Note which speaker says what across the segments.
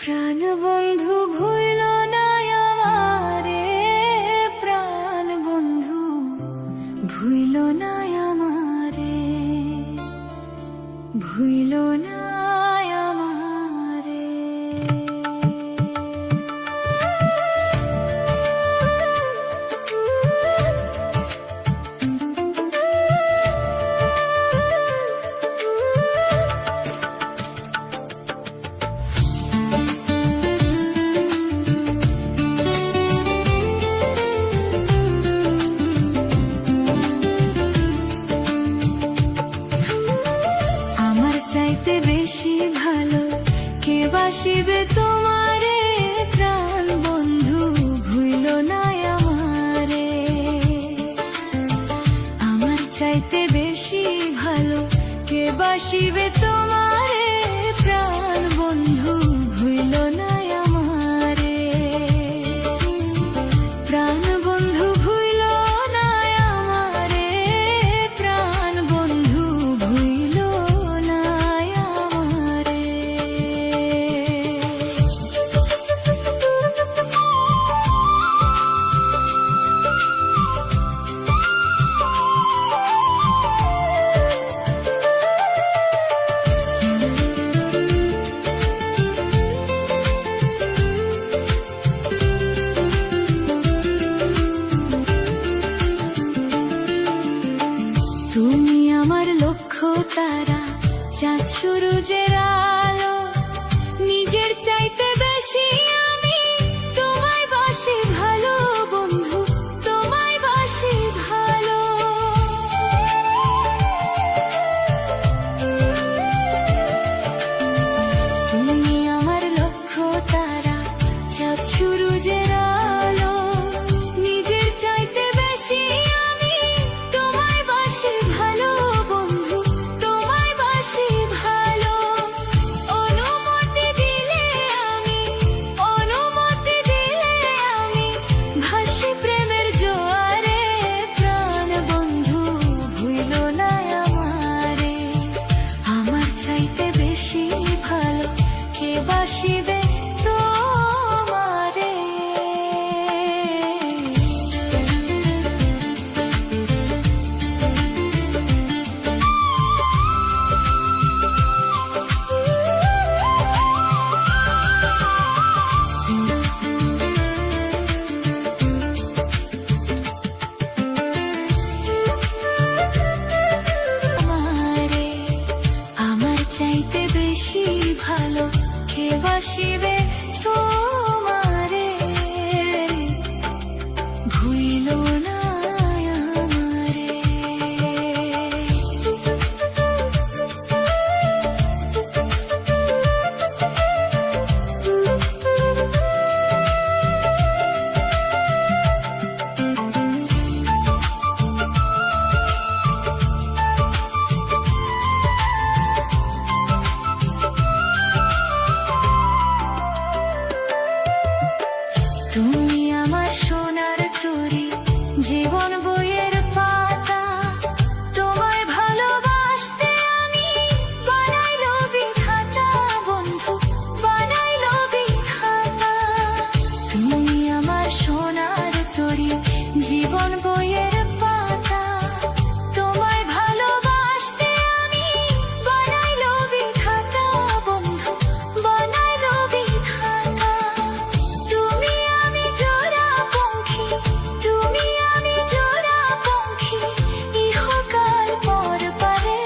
Speaker 1: প্রাণ বন্ধু ভুইল না আমারে, প্রাণ বন্ধু ভুইল না আমারে, ভুইল না আমারে। চাইতে বেশি ভালো কে বাসিবে তোমারে, প্রাণ বন্ধু ভুইল না আমারে। আমার চাইতে বেশি ভালো কে বাসিবে তোমারে, প্রাণ বন্ধু ভুইল না আমারে। প্রাণ বন্ধু ভুইল না আমারে, প্রাণ বন্ধু ভুইল না আমারে। তুমি আমার লক্ষ্য তারা, চাঁদ সূরজের আলো, নিজের চাইতে বেশি আমি তোমায় বাসি ভালো বন্ধু, তোমায় বাসি ভালো। তুমি আমার লক্ষ্য তারা, চাঁদ সূরজের আলো, নিজের চাইতে বেশি আমি তোমায় বাসি ভালো বন্ধু, তোমায় বাসি ভালো। অনুমতি দিলে আমি, অনুমতি দিলে আমি ভাসি প্রেমের জোয়ারে, প্রাণ বন্ধু ভুইল না আমারে। আমার চাইতে বেশি ভালো কে বাসিবে তোমারে। আমারে, আমার চাইতে বেশি ভালো কে বাসিবে তোমারে, ভুইল না আমারে। তুমি আমার সোনার তরী, জীবন বইয়ের পাতা, তোমায় ভালোবাসতে আমি বানাইলো বিধাতা বন্ধু, বানাইলো বিধাতা। তুমি আমার সোনার তরী, জীবন বইয়ের পাতা, তোমায় ভালোবাসতে আমি বানাইলো বিধাতা বন্ধু, বানাইলো বিধাতা। তুমি আমি জোড়া পঙ্খী, তুমি আমি জোড়া পঙ্খী, ইহকাল পর পারে,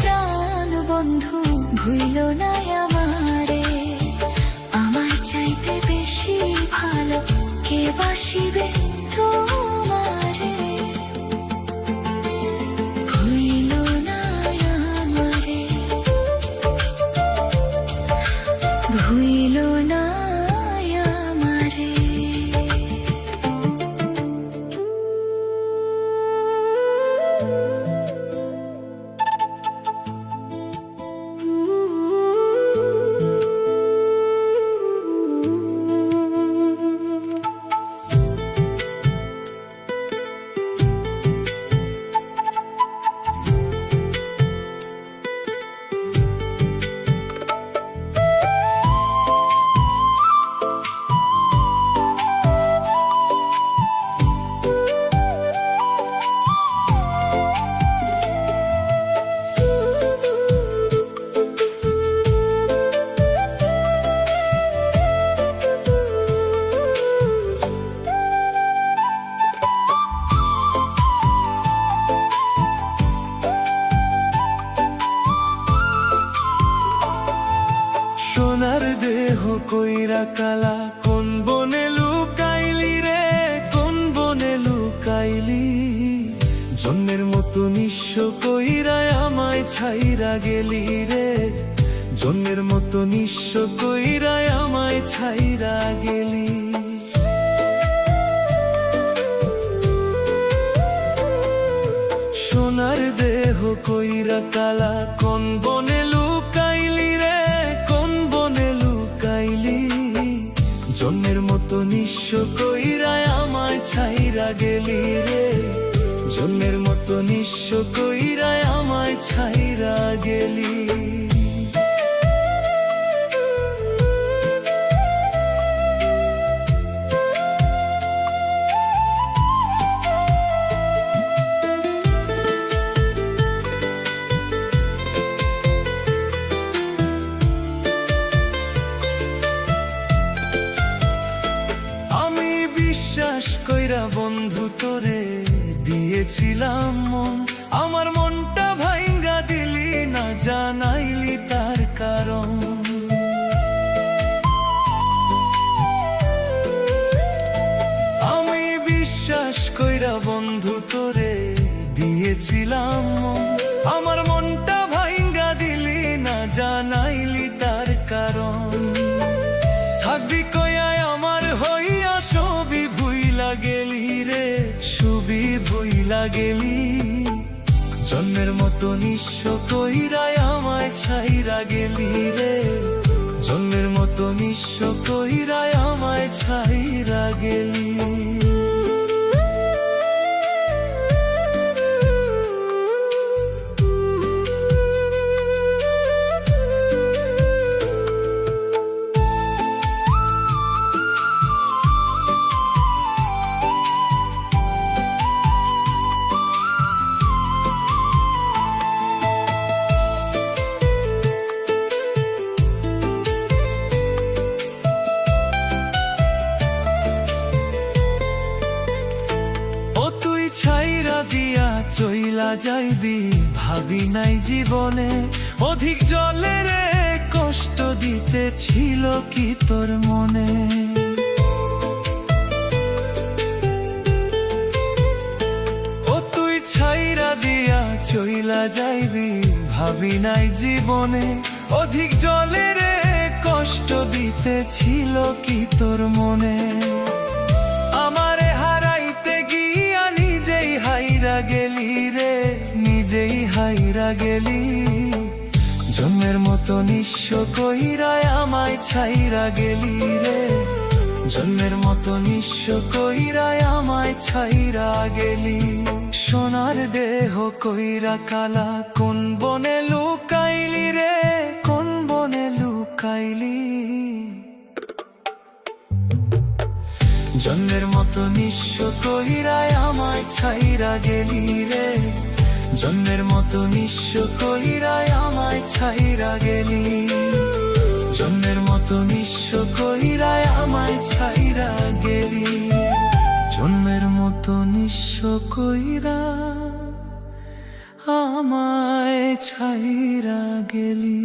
Speaker 1: প্রাণ বন্ধু ভুইল না আমারে। আমার চাইতে বেশি ভালো কে বাসিবে তোমারে, ভুইল না আমারে, ভুইল না আমারে।
Speaker 2: কইরা কালা, কোন বনে লুকাইলি রে, কোন বনে লুকাইলি। জন্মের মতো নিঃস্ব কইরা আমায় ছাইরা গেলি রে, জন্মের মতো নিঃস্ব কইরা আমায় ছাইরা গেলি। সোনার দেহ কইরা কালা, কোন বনে লুকাইলি রে, কোন বনে লুকাইলি। জন্মের মতো নিঃস্ব কইরা আমায় ছাইরা গেলি রে, জন্মের মতো নিঃস্ব কইরা আমায় ছাইরা গেলি। বিশ্বাস কইরা বন্ধু তোরে দিয়েছিলাম মন, আমার মনটা ভাইঙ্গা দিলি না, জানাইলি তার কারণ। আমি বিশ্বাস কইরা বন্ধু তোরে দিয়েছিলাম মন, আমার মনটা ভাইঙ্গা দিলি না, জানাইলি তার কারণ। থাকবি কয়ায় আমার হইয়া সবই ভুইলা গেলি রে, সবই ভুইলা গেলি। জন্মের মতো নিঃস্ব কইরায় আমায় ছাইরা গেলি রে, জন্মের মতো নিঃস্ব কইরায় আমায় ছাইরা গেলি। ছাইরা দিয়া চইলা যাইবি ভাবি নাই জীবনে, অধিক জলে রে কষ্ট দিতে ছিল কি তোর মনে। ও তুই ছাইরা দিয়া চইলা যাইবি ভাবি নাই জীবনে, অধিক জলে রে কষ্ট দিতে ছিল কি তোর মনে। আমারে হারাইতে গিয়া নিজেই হাইরা গেলি রে, নিজেই হাইরা গেলি। জন্মের মতো নিঃস্ব কইরায় আমায় ছাইরা গেলি রে, জন্মের মতো নিঃস্ব কইরায় আমায় ছাইরা গেলি। সোনার দেহ কইরা কালা, কোন বনে লুকাইলি রে, কোন বনে লুকাইলি। জন্মের মতো নিঃস্ব কইরায় আমায় ছাইরা গেলি রে, জন্মের মতো নিঃস্ব কইরায় আমায় ছাইরা গেলি। জন্মের মতো নিঃস্ব কইরায় আমায় ছাইরা গেলি, জন্মের মতো নিঃস্ব কইরা আমায় ছাইরা গেলি।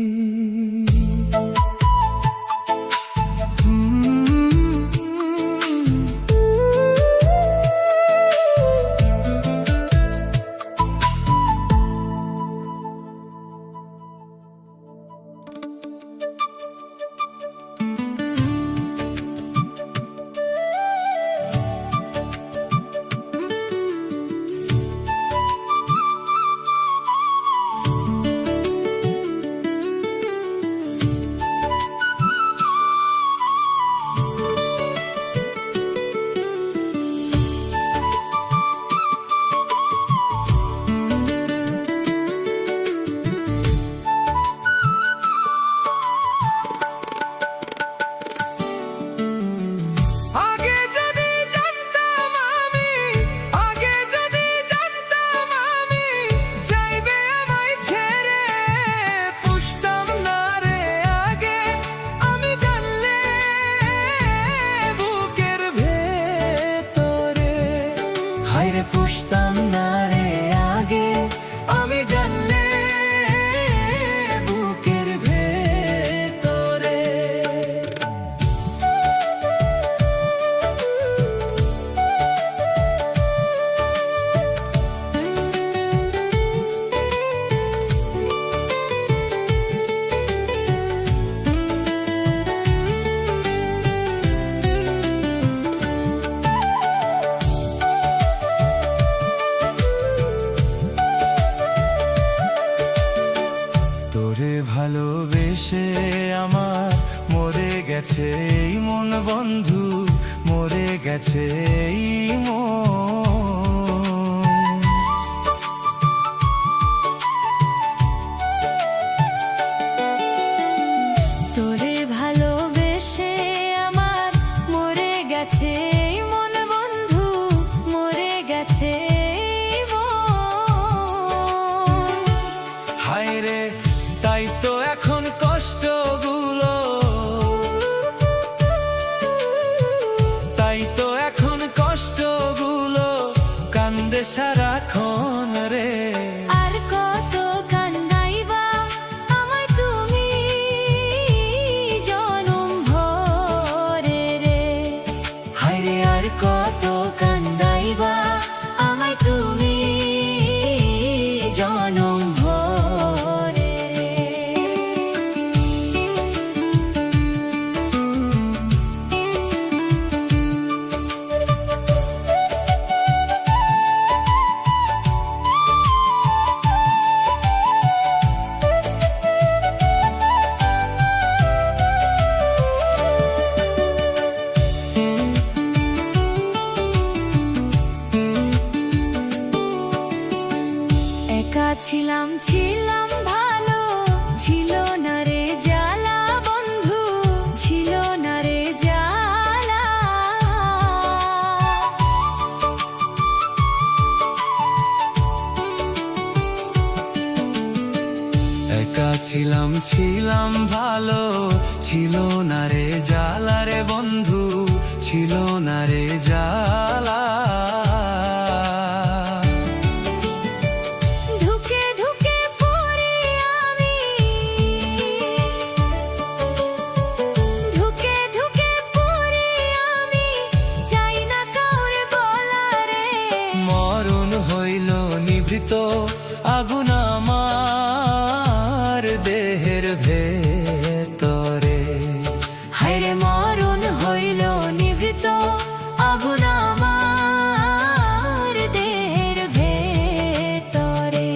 Speaker 2: এই মন বন্ধু, মরে গেছে এই মন।
Speaker 1: তোরে ভালোবেসে আমার মরে গেছে এই মন বন্ধু, মরে গেছে এই মন।
Speaker 2: হায় রে, তাই তো এখন কষ্টগুলো, তাই তো এখন কষ্টগুলো কান্দে সারাক্ষণ রে।
Speaker 1: আর কত কান্দাইবা আমায় তুমি জনম ভরে রে। হায় রে, আর কত কান্দাইবা আমায় তুমি জনম ভরে রে। একা ছিলাম ছিলাম ভালো, ছিল না রে জ্বালা বন্ধু, ছিল না রে জ্বালা।
Speaker 2: একা ছিলাম ছিলাম ভালো, ছিল না রে জ্বালা রে বন্ধু, ছিল না রে জ্বালা।
Speaker 1: ধুকে ধুকে পড়ি আমি, ধুকে ধুকে পড়ি আমি, চাই না কাউরে বলা রে।
Speaker 2: মরণ হইল নিভৃত আগুন আমার দেহের ভেতরে।
Speaker 1: হায় রে, মরণ হইল নিভৃত আগুন আমার দেহের ভেতরে।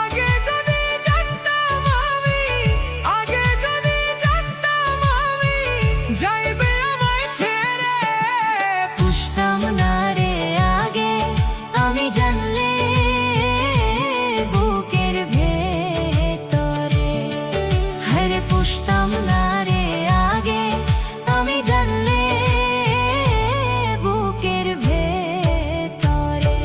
Speaker 2: আগে যদি জানতাম আমি, আগে যদি জানতাম আমি, যাইবে আমায় ছেড়ে।
Speaker 1: পুষতাম না রে আগে আমি জানলে বুকের ভেতরে। হায় রে, পুষতাম না রে আগে আমি জানলে বুকের ভেতরে।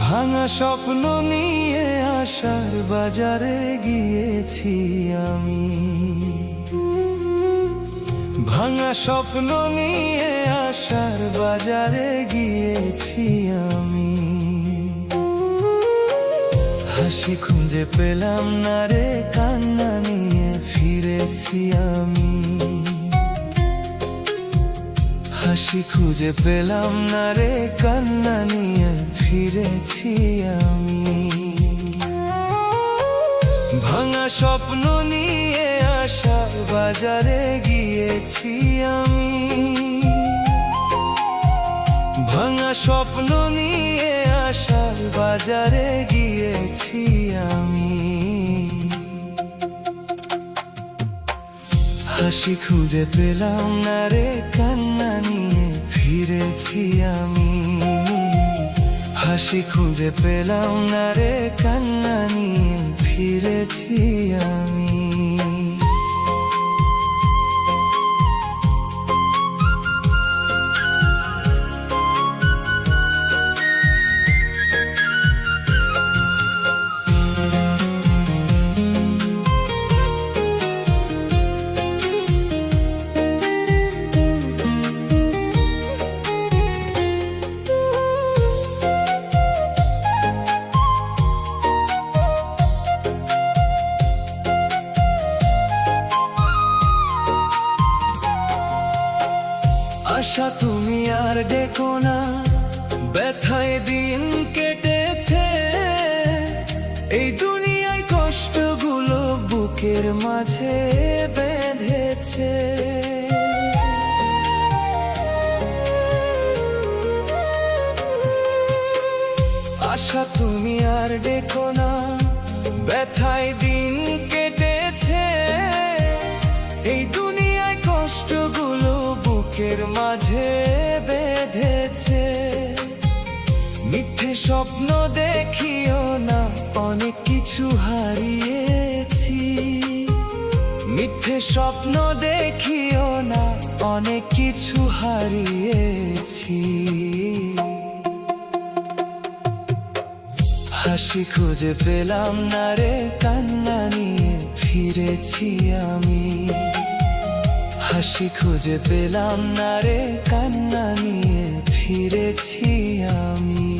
Speaker 2: ভাঙা স্বপ্ন নিয়ে আশার বাজারে গিয়েছি আমি, ভাঙা স্বপ্ন নিয়ে আশার বাজারে গিয়েছি আমি। হাসি খুঁজে পেলাম না রে, কান্না নিয়ে ফিরেছি আমি। হাসি খুঁজে পেলাম না রে, কান্না নিয়ে ফিরেছি আমি। ভাঙা স্বপ্ন নিয়ে আশার বাজারে গিয়েছি আমি, ভাঙা স্বপ্ন নিয়ে আশার বাজারে গিয়েছি আমি। হাসি খুঁজে পেলাম না রে, কান্না নিয়ে ফিরেছি আমি। হাসি খুঁজে পেলাম না রে, কান্না নিয়ে ফিরেছি আমি। আশা তুমি আর ডেকো না, ব্যথায় দিন কেটেছে, এই দুনিয়ায় কষ্টগুলো বুকের মাঝে বেঁধেছে। আশা তুমি আর ডেকো না, ব্যথায় দিন কেটেছে, এই দুনিয়ায় কষ্টগুলো বুকের মাঝে বেঁধেছে। মিথ্যে স্বপ্ন দেখিও না, অনেক কিছু হারিয়েছি। মিথ্যে স্বপ্ন দেখিও না, অনেক কিছু হারিয়েছি। হাসি খুঁজে পেলাম না রে, কান্না নিয়ে ফিরেছি আমি। হাসি খুঁজে পেলাম না রে, কান্না নিয়ে ফিরেছি আমি।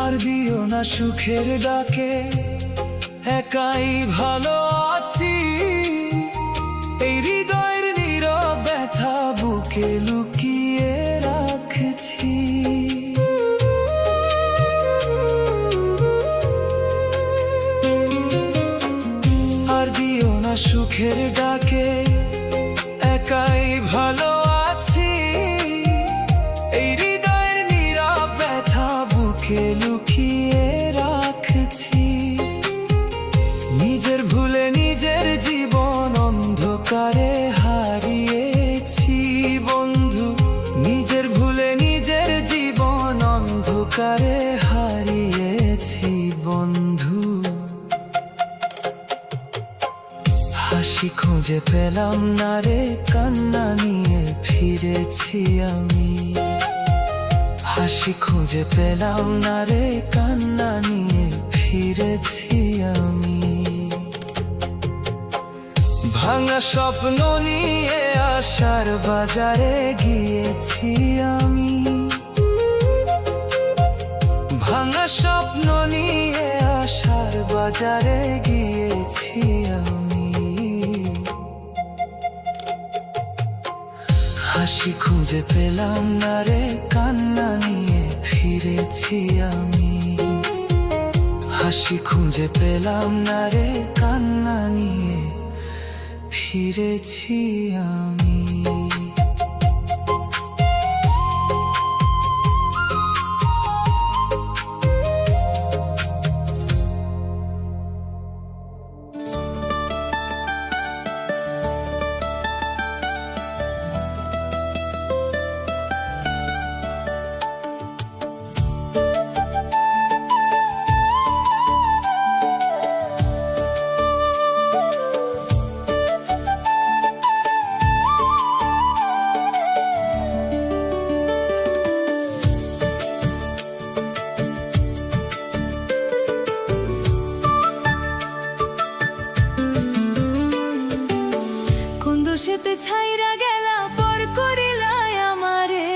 Speaker 2: আর দিও না সুখের ডাকে, একাই ভালো আছি। এই হৃদয়ের নীরব ব্যথা বুকে লুকিয়ে রাখছি। আর দিও না সুখের ডাকে, একাই ভালো আছি। এই হৃদয়ের নীরব ব্যথা বুকে লুকিয়ে রাখছি। নিজের ভুলে নিজের জীবন অন্ধকারে হারিয়েছি বন্ধু। নিজের ভুলে নিজের জীবন অন্ধকারে হারিয়েছি বন্ধু। হাসি খুঁজে পেলাম না রে, কান্না নিয়ে ফিরেছি আমি। হাসি খুঁজে পেলাম না রে, কান্না নিয়ে ফিরেছি আমি। ভাঙা স্বপ্ন নিয়ে আশার বাজারে গিয়েছি আমি। ভাঙা স্বপ্ন নিয়ে আশার বাজারে গিয়েছি আমি। হাসি খুঁজে পেলাম না রে, কান্না নিয়ে ফিরেছি আমি। হাসি খুঁজে পেলাম না রে, কান্না নিয়ে ফিরেছি আমি।
Speaker 1: দোষেতে ছাইরা গেলা পর করিলাই আমারে,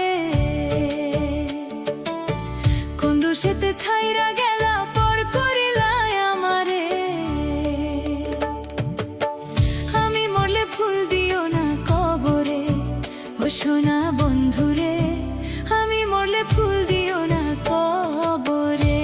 Speaker 1: কোন দোষেতে ছাইরা গেলা পর করিলাই আমারে। আমি মরলে ফুল দিও না কবরে, ও সোনা বন্ধুরে। আমি মরলে ফুল দিও না কবরে।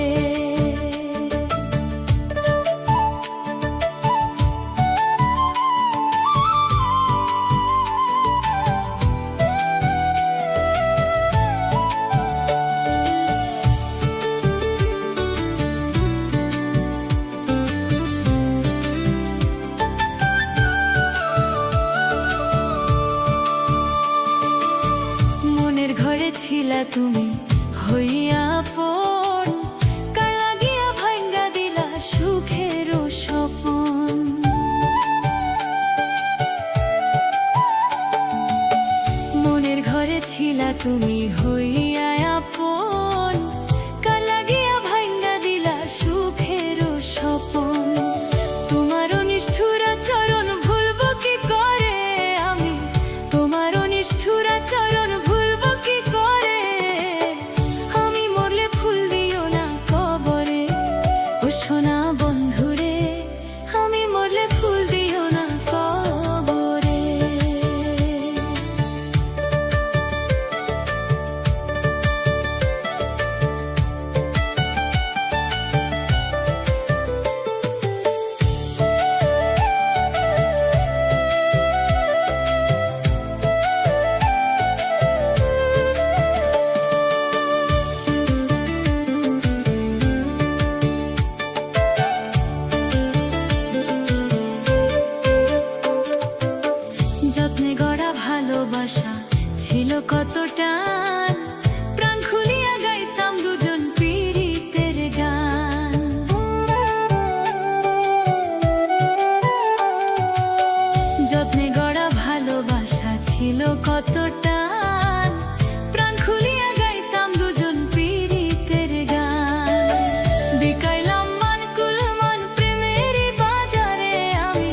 Speaker 1: বিকাইলাম মান কুলমান প্রেমেরই বাজারে আমি,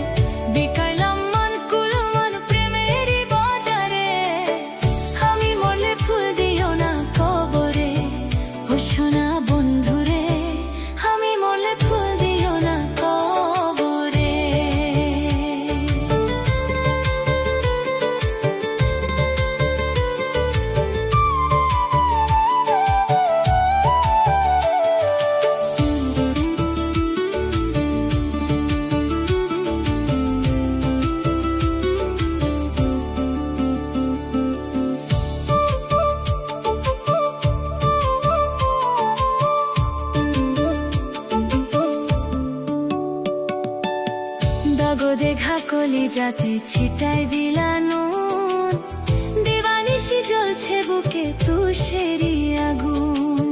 Speaker 1: বিকাইলাম মান কুলমান প্রেমেরই বাজারে। আমি মরলে ফুল দিও না কবরে, ও সোনা বন্ধুরে, আমি মরলে ফুল দিও না কবরে। দাগো দেখা কলিজাতে ছিটাই দিলা নুন, দিবানিশি জ্বলছে বুকে তুষেরি আগুন।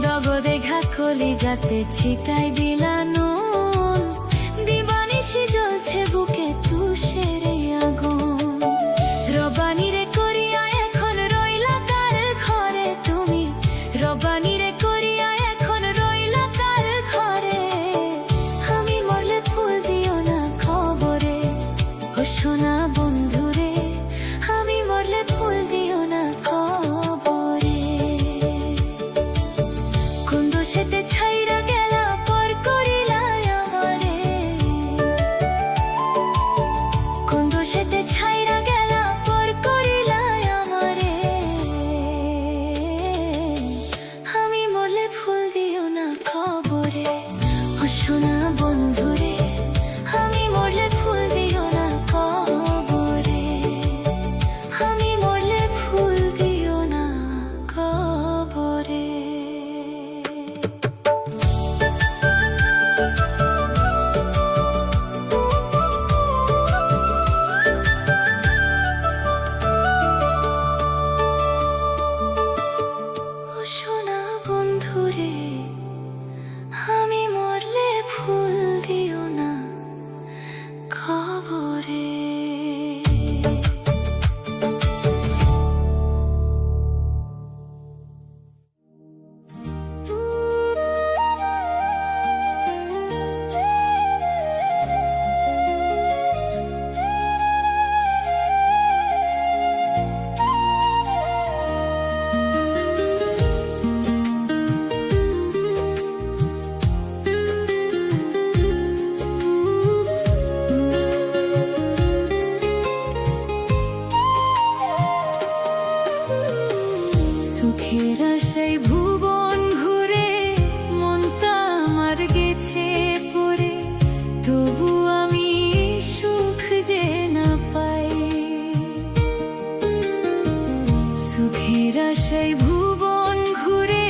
Speaker 1: দাগো দেখা কলিজাতে ছিটাই দিলা নুন, দিবানিশি জ্বলছে বুকে তুষেরি আগুন। রবানি রে করিয়া এখন রইলা কার ঘরে তুমি, রবানি রে করিয়া এখন রইলা কার ঘরে। আমি মরলে ফুল দিও না খবরে, ও সোনা বন্ধুরে, আমি মরলে ফুল দিও না খবরে। কোন দোষেতে ছাইরা গেলা পর করিলা আমারে, কোন দোষেতে ছাইরা গেলা পর করিলা আমারে। আমি মরলে ফুল দিও না খবরে, ও সোনা বন্ধুরে, আমি মরলে ফুল দিও না খবরে, আমি মরলে ফুল দিও না খবরে। ও সোনা বন্ধুরে, আমি মরলে ফুল দিও না খবরে। সুখের আশায় ভুবন ঘুরে মনটা আমার গেছে পড়ে, তবু আমি সুখ যে না পাই। সুখের আশায় ভুবন ঘুরে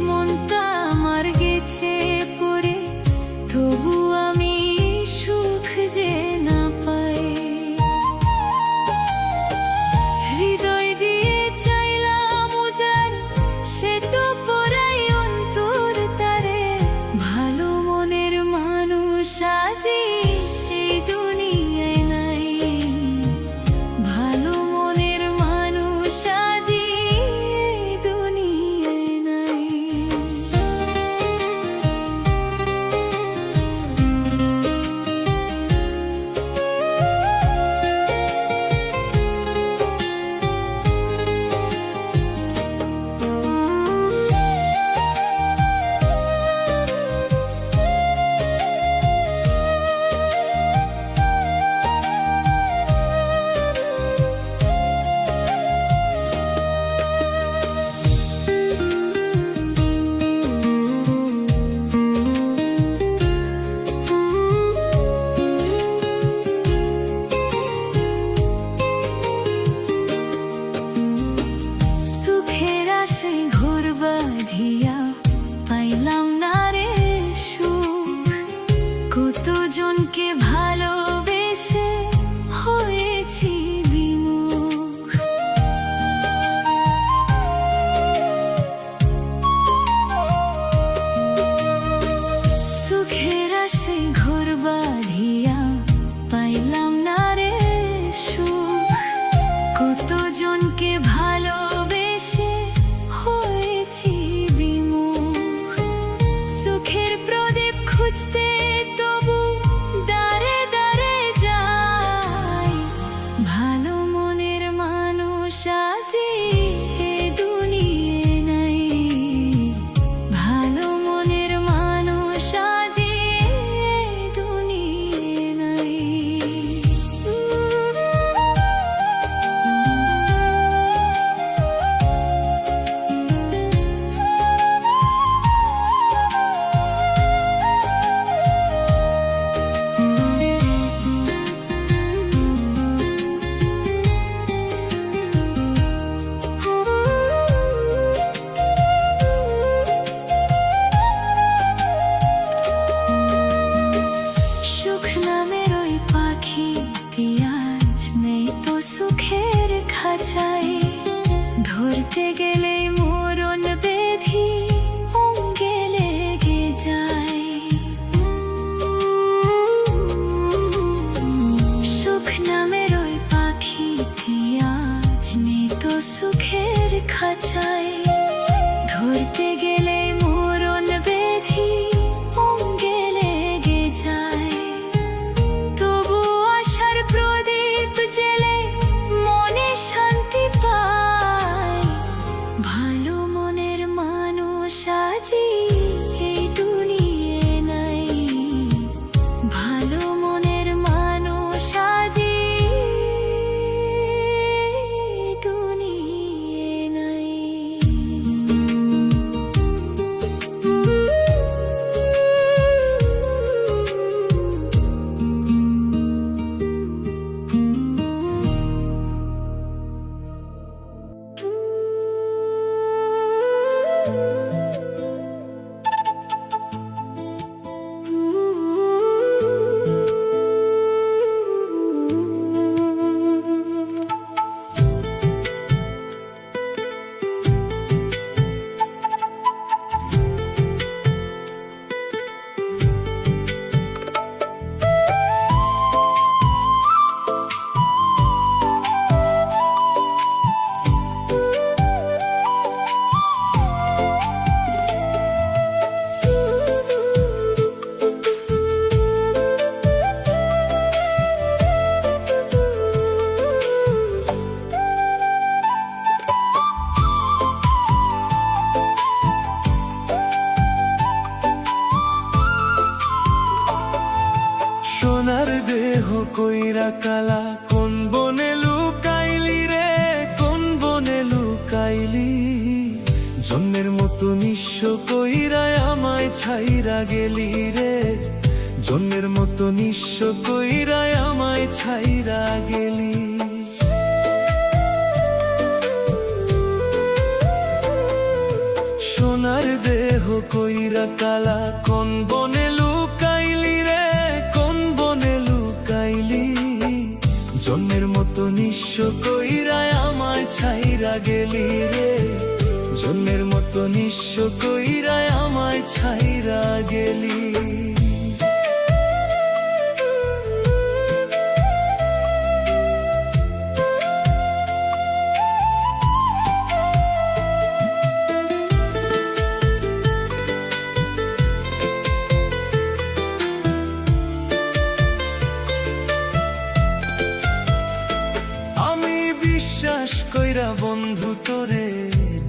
Speaker 1: মনটা আমার গেছে পড়ে, তবু আমি সুখ যে না পাই। হৃদয় দিয়ে চাইলাম উজান, সে তো পরাই অন্তর তারে। ভালো মনের মানুষ আজি এই দুনিয়ায় নাই, ভালো মনের মানুষ আজি এই দুনিয়ায় নাই। কতজনকে ভালোবেসে হয়েছি বিমুখ, সুখের আশে ঘর বাঁধিয়া পাইলাম না রে সুখ। কতজনকে ভালোবেসে ধরতে গেলে মরণ বেধি অঙ্গে লেগে যায়। সুখ নামের ওই পাখিটি আজ নেই তো সুখের খাঁচায়। ধরতে গেলে মরণ বেধি অঙ্গে লেগে যায়। তবু আশার প্রদীপ জেলে মনে শান্তি পায়। ভালো মনের মানুষ আজি এই দুনিয়ায় নাই। ভালো মনের মানুষ আজি দুনিয়ায় নাই।
Speaker 2: সোনার দেহ কইরা কালা কোন বনে লুকাইলি রে, কোন বনে লুকাইলি। জন্মের মতো নিঃস্ব কইরায় আমায় ছাইরা গেলি রে। জন্মের মতো নিঃস্ব কইরায় আমায় ছাইরা গেলি। সোনার দেহ কইরা কালা কোন বনে লুকাইলি রে, কোন বনে লুকাইলি। জন্মের মতো নিঃস্ব কইরায় আমায় ছাইরা গেলি রে। জন্মের মতো নিঃস্ব কইরায় আমায় ছাইরা গেলি। বিশ্বাস কইরা বন্ধু তোরে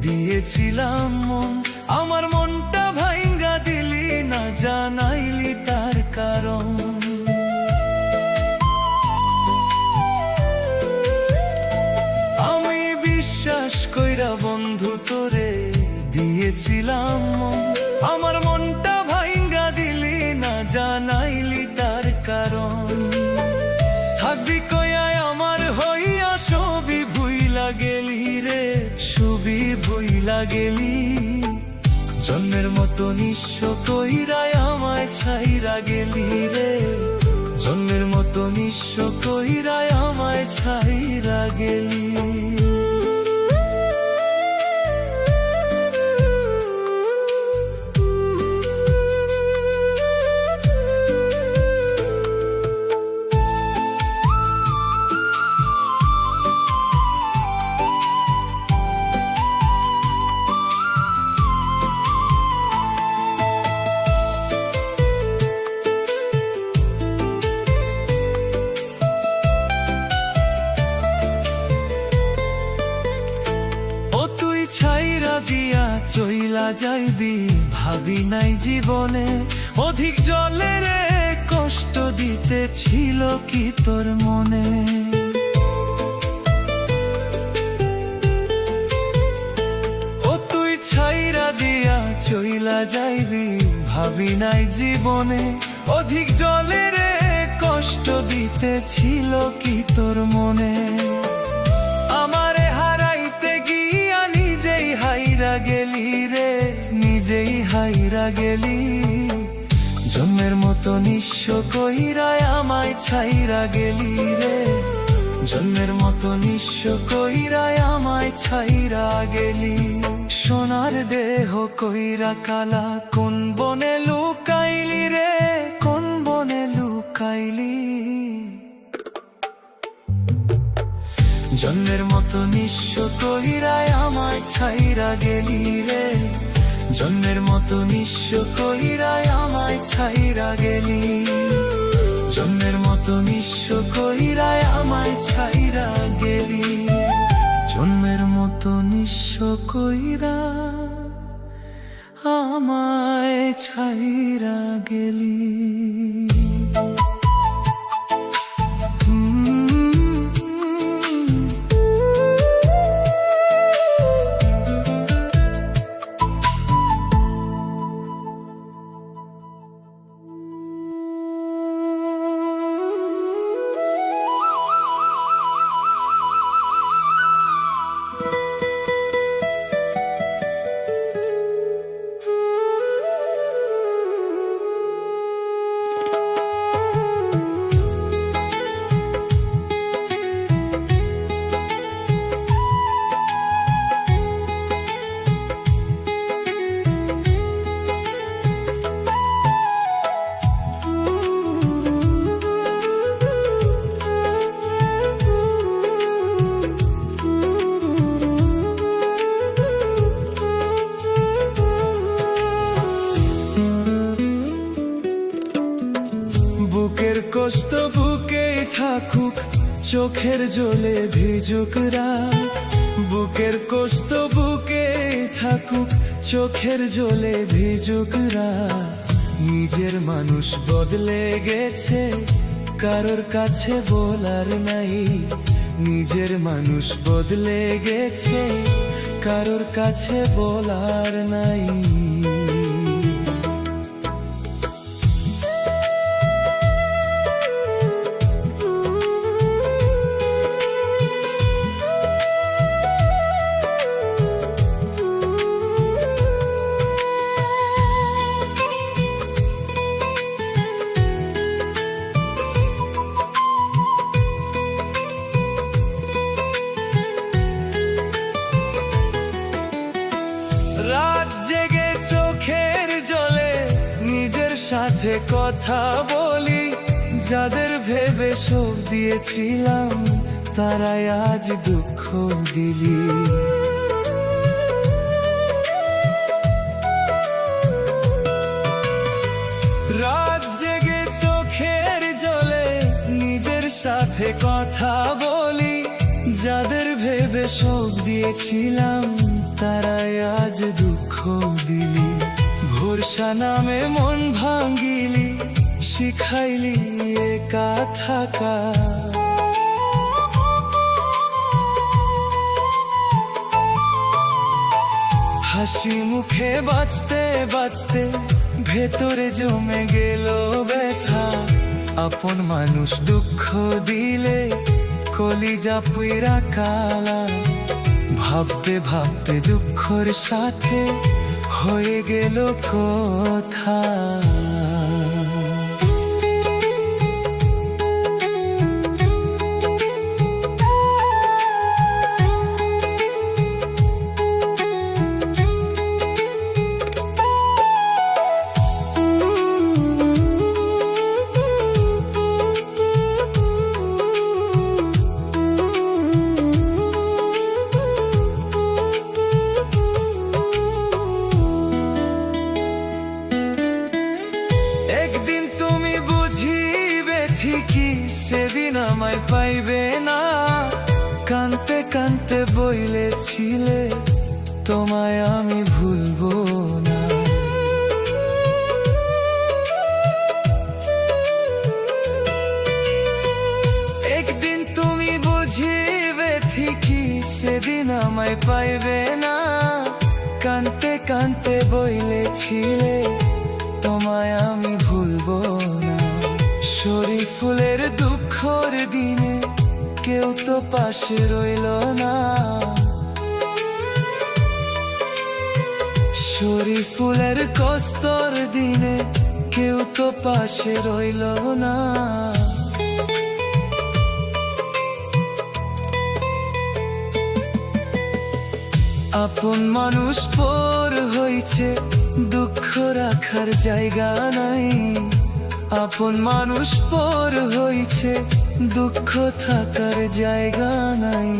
Speaker 2: দিয়েছিলাম মন। আমার মনটা ভাইঙ্গা দিলি না, জানাইলি তার কারণ। আমি বিশ্বাস কইরা বন্ধু তোরে দিয়েছিলাম মন। আমার মনটা ভাইঙ্গা দিলি না, জানাইলি তার কারণ। থাকবি কয়ায় আমার হইয়া সবই ভুইলা গেলি রে, সবই ভুইলা গেলি। জন্মের মতো নিঃস্ব কইরায় আমায় ছাইরা গেলি রে। জন্মের মতো নিঃস্ব কইরায় আমায় ছাইরা গেলি। ছাইরা দিয়া চইলা যাইবি ভাবি নাই জীবনে। অধিক জলে রে কষ্ট দিতে ছিল কি তোর মনে। ও তুই ছাইরা দিয়া চইলা যাইবি ভাবি নাই জীবনে। অধিক জলে রে কষ্ট দিতে ছিল কি তোর মনে। আমারে হারাইতে গিয়া নিজেই হাইরা গেলি রে, নিজেই হাইরা গেলি। জন্মের মতো নিঃস্ব কইরায় আমায় ছাইরা গেলি রে। জন্মের মতো নিঃস্ব কইরায় আমায় ছাইরা গেলি। সোনার দেহ কইরা কালা, কোন বনে লুকাইলি রে, কোন বনে লুকাইলি। জন্মের মতো নিঃস্ব কইরায় আমায় ছাইরা গেলি রে, জন্মের মতো নিঃস্ব কইরায় আমায় ছাইরা গেলি। জন্মের মতো নিঃস্ব কইরায় আমায় ছাইরা গেলি, জন্মের মতো নিঃস্ব কইরা আমায় ছাইরা গেলি। বুকের কষ্ট বুকেই থাকুক, চোখের জলে ভিজুক রাত। বুকের কষ্ট বুকেই থাকুক, চোখের জলে ভিজুক রাত। নিজের মানুষ বদলে গেছে, কারোর কাছে বলার নাই। নিজের মানুষ বদলে গেছে, কারোর কাছে বলার নাই। রাত জেগে চোখের জলে নিজের সাথে কথা বলি। যাদের ভেবে শোক দিয়েছিলাম, তারাই আজ দুঃখ দিলি। রাত জেগে চোখের জলে নিজের সাথে কথা বলি। যাদের ভেবে শোক দিয়েছিলাম, তারাই আজ দুঃখ দিলি। ভরসা নামে মন ভাঙ্গিলি, শিখাইলি একা থাকা। হাসি মুখে বাঁচতে বাঁচতে ভেতরে জমে গেল ব্যথা। আপন মানুষ দুঃখ দিলে কলিজা পুইরা কালা। ভাবতে ভাবতে দুঃখের সাথে হয়ে গেল কথা। সেদিন আমায় পাইবে না, কানতে কানতে বইলেছিলে তোমায় আমি ভুলবো না। একদিন তুমি বুঝিবে ঠিকই, সেদিন আমায় পাইবে না। কানতে কানতে বইলেছিলে তোমায় আমি ভুলবো না। শরীফুলের দুঃখর দিনে কেউ তো পাশে রইল না। শরীফুলের কষ্টর দিনে কেউ তো পাশে রইল না। আপন মানুষ পর হইছে, দুঃখ রাখার জায়গা নাই। আপন মানুষ পর হইছে, দুঃখ থাকার জায়গা নাই।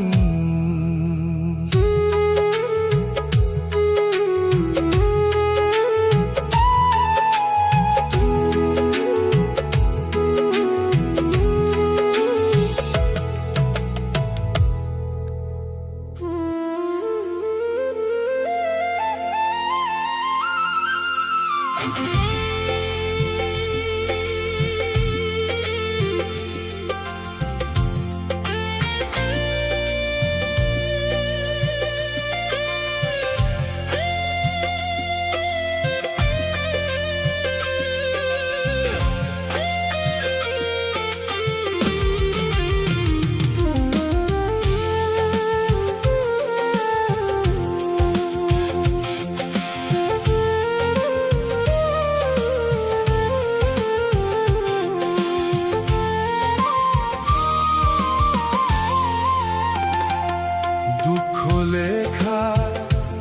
Speaker 2: দুঃখ লেখা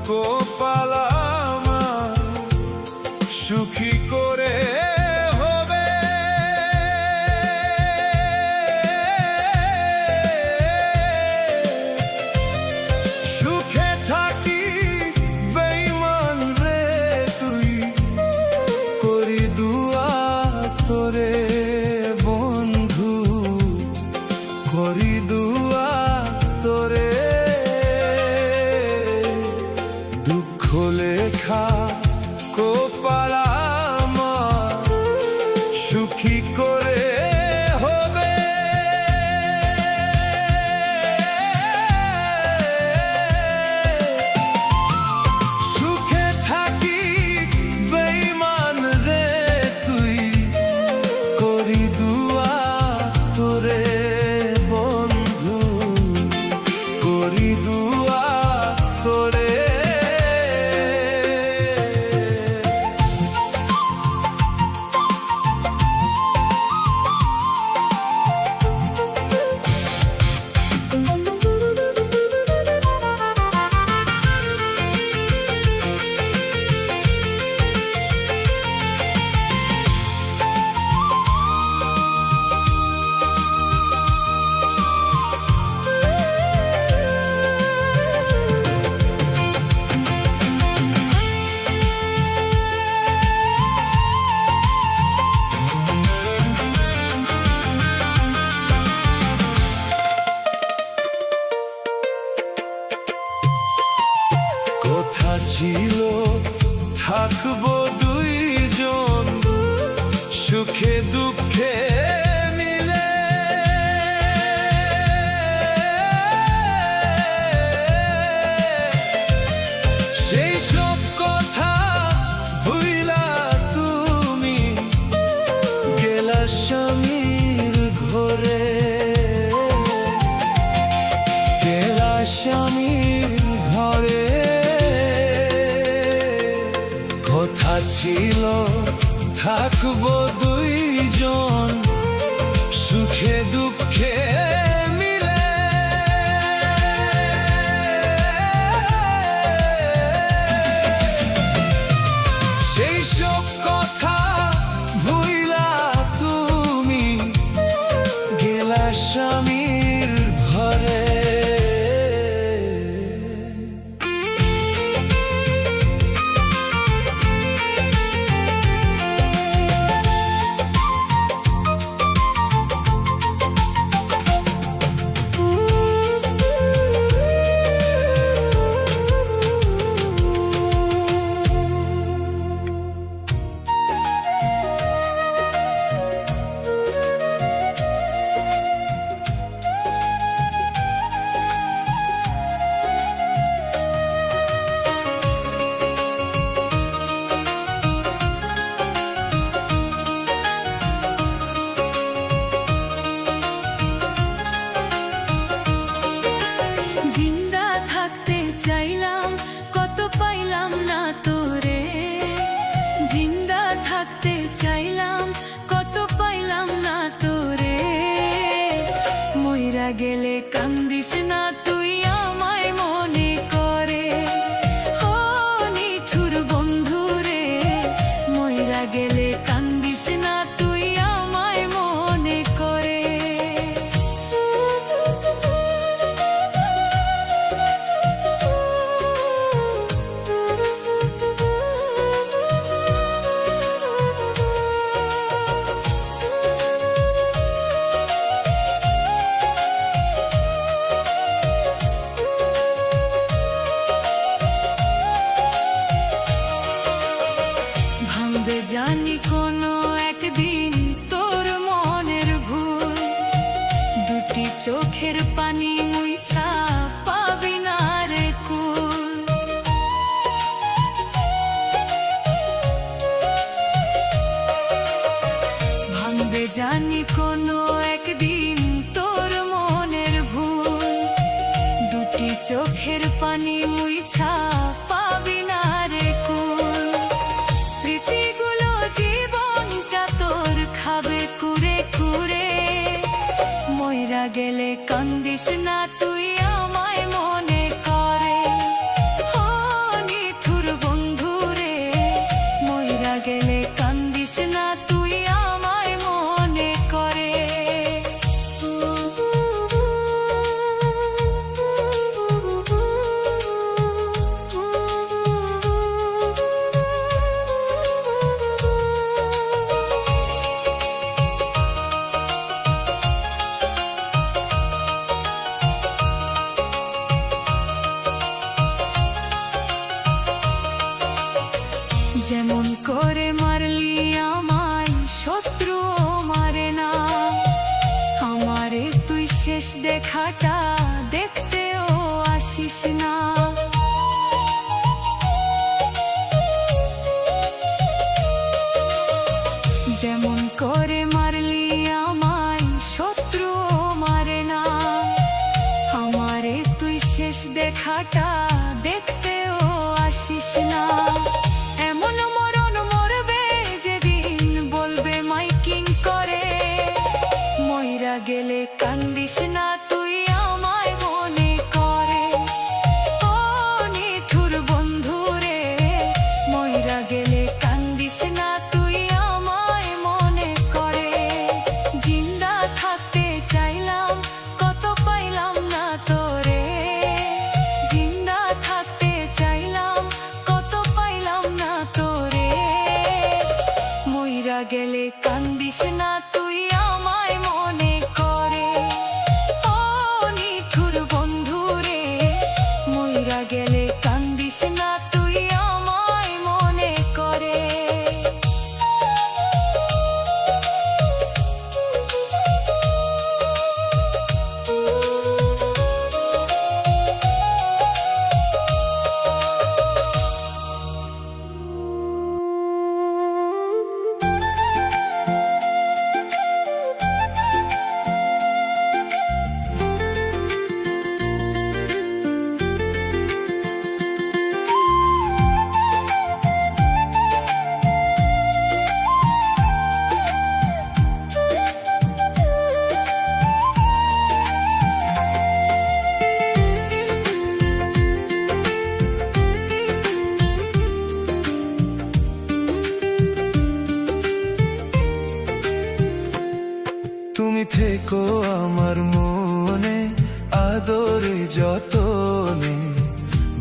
Speaker 2: কপাল আমার সুখী করে হবে। সুখে থাকি বেঈমান রে তুই, করি দুয়া তোরে বন্ধু, করি দুয়া তোরে। দুঃখ লেখা কপাল আমার সুখী করে হবে। সুখে থাকি বেঈমান রে তুই, করি দুয়া তোরে বন্ধু, করি দুয়া তোরে। কথা ছিল থাকবো দুইজন, সুখে দুঃখে মিলে। সেই সব কথা ভুইলা তুমি গেলা স্বামীর ঘরে, গেলা স্বামীর ঘরে। কথা ছিল থাকবো দুইজন, সুখে দুঃখে মিলে। সেই সব কথা ভুইলা তুমি গেলা স্বামীর ঘরে।
Speaker 1: গেলে কান্দিস না তুই আমায় মনে করে। ভাঙবে জানি কোনো একদিন তোর মনের ভুল, দুটি চোখের পানি মুইছা পাবি না রে কুল। ভাঙবে জানি কোনো একদিন তোর মনের ভুল, দুটি চোখের পানি মুইছা পাবি না রে কুল। স্মৃতিগুলো জীবনটা তোর খাবে কুরে কুরে, মইরা গেলে কান্দিস না তুই আমায় মনে করে। ও নিঠুর বন্ধু রে, মইরা গেলে কান্দিস না তুই আমায় মনে করে। যেমন করে মারলি আমায় শত্রু মারে না, আমারে তুই শেষ দেখাটা দেখতেও আসিস না। যেমন করে মারলি আমায় শত্রু মারে না, আমারে তুই শেষ দেখাটা দেখতেও আসিস না। এমন মরণ মরবে যেদিন বলবে মাইকিং করে, মইরা গেলে কান্দিস না তুই আমায় মনে করে। ও নিঠুর বন্ধু রে, মইরা গেলে কান্দিস না তুই আমায় মনে করে। জিন্দা থাকতে চাইলাম কত পাইলাম না তোরে, জিন্দা থাকতে চাইলাম কত পাইলাম না তোরে, মইরা গেলে কান্দিস না তুই আমায় মনে করে। ও নিঠুর বন্ধু রে, মইরা গেলে কান্দিস না তুই আমায় মনে করে।
Speaker 2: তুমি থেকো আমার মনে আদরে যতনে,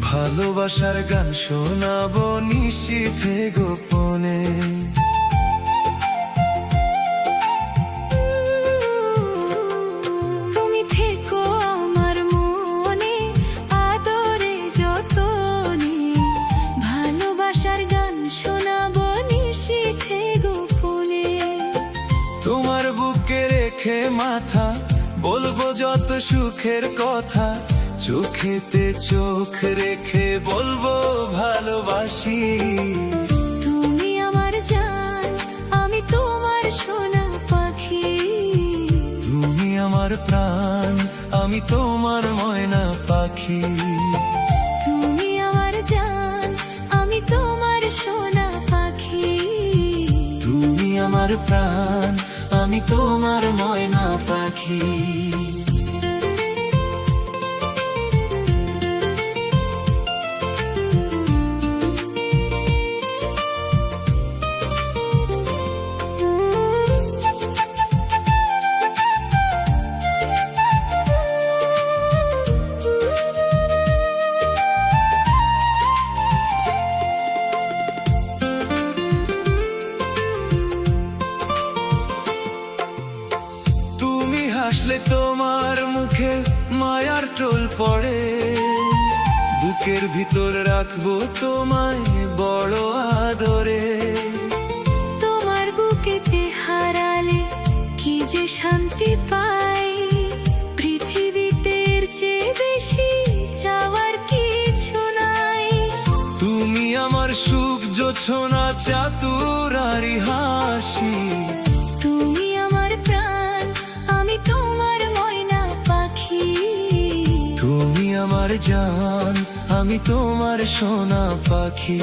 Speaker 2: ভালোবাসার গান শোনাবো নিশীথে গোপনে।
Speaker 1: তুমি থেকো আমার মনে আদরে যতনে, ভালোবাসার গান শোনাবো নিশীথে গোপনে।
Speaker 2: তোমার বুকে রেখে মাথা বলবো যত সুখের কথা, চোখেতে চোখ রেখে বলবো ভালোবাসি।
Speaker 1: তুমি আমার জান, আমি তোমার সোনা পাখি।
Speaker 2: তুমি আমার প্রাণ, আমি তোমার ময়না পাখি।
Speaker 1: তুমি আমার জান, আমি তোমার সোনা পাখি।
Speaker 2: তুমি আমার প্রাণ, আমি তোমার ময়না পাখি। হাসলে তোমার মুখে মায়ার টোল পড়ে, বুকের ভিতর রাখবো তোমায় বড় আদরে।
Speaker 1: শান্তি পাই। পৃথিবীতে এর চেয়ে বেশি চাওয়ার কিছু নাই।
Speaker 2: তুমি আমার সুখ জোছনা চাতুরারি হাসি।
Speaker 1: তুমি আমার প্রাণ, আমি তোমার ময়না পাখি।
Speaker 2: তুমি আমার জান, আমি তোমার সোনা পাখি।